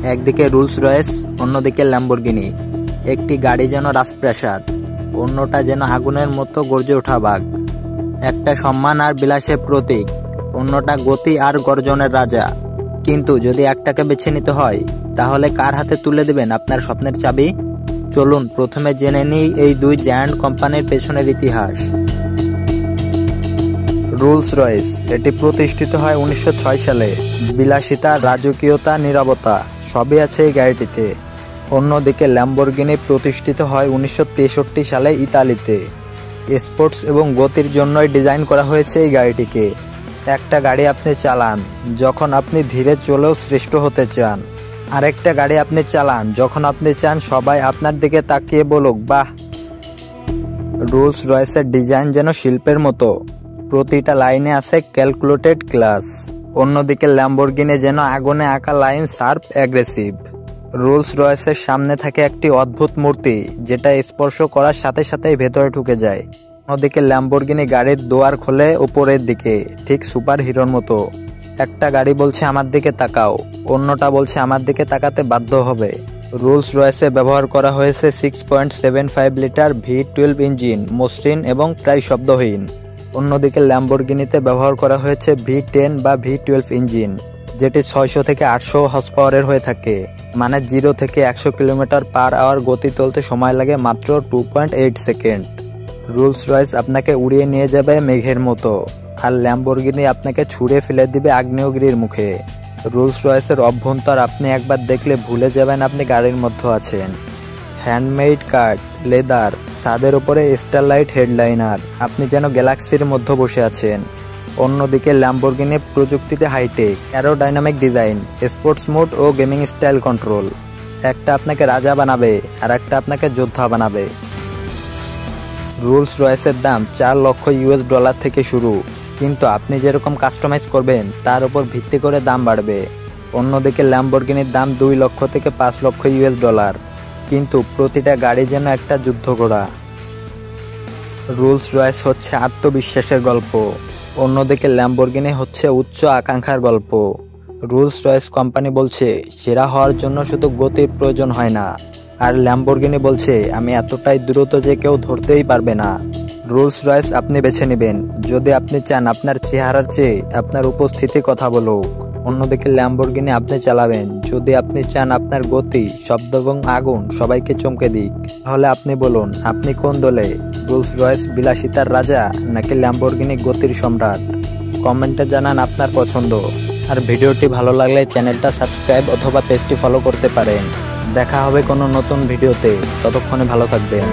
একদিকে Rolls Royce, অন্যদিকে Lamborghini. একটি গাড়ি যেন রাজপ্রাসাদ, অন্যটা যেন আগুনের মতো গর্জে ওঠা বাঘ। একটা সম্মান আর বিলাসের প্রতীক, অন্যটা গতি আর গর্জনের রাজা। কিন্তু যদি একটাকে বেছে নিতে হয়, তাহলে কার হাতে তুলে দিবেন আপনার স্বপ্নের চাবি? চলুন প্রথমে জেনে নিই এই দুই জায়ান্ট কোম্পানির পেছনের ইতিহাস। রোলস রয়েস, এটি প্রতিষ্ঠিত হয় 1906 সালে। বিলাসিতা, রাজকীয়তা, নীরবতা সবই আছে এই গাড়িটিতে। অন্যদিকে ল্যাম্বরগিনি প্রতিষ্ঠিত হয় 1963 সালে ইতালিতে। স্পোর্টস এবং গতির জন্যই ডিজাইন করা হয়েছে এই গাড়িটিকে। একটা গাড়ি আপনি চালান যখন আপনি ধীরে চলেও শ্রেষ্ঠ হতে চান, আরেকটা গাড়ি আপনি চালান যখন আপনি চান সবাই আপনার দিকে তাকিয়ে বলুক বাহ। রোলস রয়েসের ডিজাইন যেন শিল্পের মতো, প্রতিটা লাইনে আছে ক্যালকুলেটেড ক্লাস। অন্যদিকে ল্যাম্বরগিনি যেন আগুনে আঁকা লাইন, শার্প, অ্যাগ্রেসিভ। রোলস রয়েসের সামনে থাকে একটি অদ্ভুত মূর্তি, যেটা স্পর্শ করার সাথে সাথেই ভেতরে ঢুকে যায়। অন্যদিকে ল্যাম্বরগিনি গাড়ির দোয়ার খোলে উপরের দিকে, ঠিক সুপার হিরোর মতো। একটা গাড়ি বলছে আমার দিকে তাকাও, অন্যটা বলছে আমার দিকে তাকাতে বাধ্য হবে। রোলস রয়েসে ব্যবহার করা হয়েছে 6.75 লিটার V12 ইঞ্জিন, মসৃণ এবং প্রায় শব্দহীন। অন্যদিকে ল্যাম্বরগিনিতে ব্যবহার করা হয়েছে V10 বা V12 ইঞ্জিন, যেটি 600 থেকে 800 হর্স পাওয়ারের হয়ে থাকে। মানে 0 থেকে 100 কিলোমিটার/আওয়ার গতি চলতে সময় লাগে মাত্র 2.8 সেকেন্ড। রোলস রয়েস আপনাকে উড়িয়ে নিয়ে যাবে মেঘের মতো, আর ল্যাম্বরগিনি আপনাকে ছুঁড়ে ফেলে দিবে আগ্নেয়গিরির মুখে। রোলস রয়েসের অভ্যন্তর আপনি একবার দেখলে ভুলে যাবেন আপনি গাড়ির মধ্যে আছেন। হ্যান্ডমেড কাঠ, লেদার, তাদের উপরে স্টারলাইট হেডলাইনার, আপনি যেন গ্যালাক্সির মধ্যে বসে আছেন। অন্যদিকে ল্যাম্বরগিনি প্রযুক্তিতে hitech, aerodynamic design, sports mode ও গেমিং স্টাইল কন্ট্রোল। একটা আপনাকে রাজা বানাবে আর একটা আপনাকে যোদ্ধা বানাবে। রোলস রয়েসের দাম $4 লক্ষ থেকে শুরু, কিন্তু আপনি যেরকম কাস্টমাইজ করবেন তার উপর ভিত্তি করে দাম বাড়বে। অন্যদিকে ল্যাম্বরগিনির দাম $2 লক্ষ থেকে $5 লক্ষ, কিন্তু প্রতিটা গাড়ি যেন একটা যুদ্ধ ঘোড়া। রোলস রয়েস হচ্ছে আত্মবিশ্বাসের গল্প, অন্যদিকে ল্যাম্বরগিনি হচ্ছে উচ্চ আকাঙ্ক্ষার গল্প। রোলস রয়েস কোম্পানি বলছে সেরা হওয়ার জন্য শুধু গতির প্রয়োজন হয় না, আর ল্যাম্বরগিনি বলছে আমি এতটাই দ্রুত যে কেউ ধরতেই পারবে না। রোলস রয়েস আপনি বেছে নেবেন যদি আপনি চান আপনার চেহারার চেয়ে আপনার উপস্থিতি কথা বলুক। অন্যদিকে ল্যাম্বরগিনি আপনি চালাবেন যদি আপনি চান আপনার গতি, শব্দ এবং আগুন সবাইকে চমকে দিক। তাহলে আপনি বলুন আপনি কোন দলে? রোলস রয়েস বিলাসিতার রাজা নাকি ল্যাম্বরগিনি গতির সম্রাট? কমেন্টে জানান আপনার পছন্দ। আর ভিডিওটি ভালো লাগলে চ্যানেলটা সাবস্ক্রাইব অথবা পেজটি ফলো করতে পারেন। দেখা হবে কোনো নতুন ভিডিওতে, ততক্ষণে ভালো থাকবেন।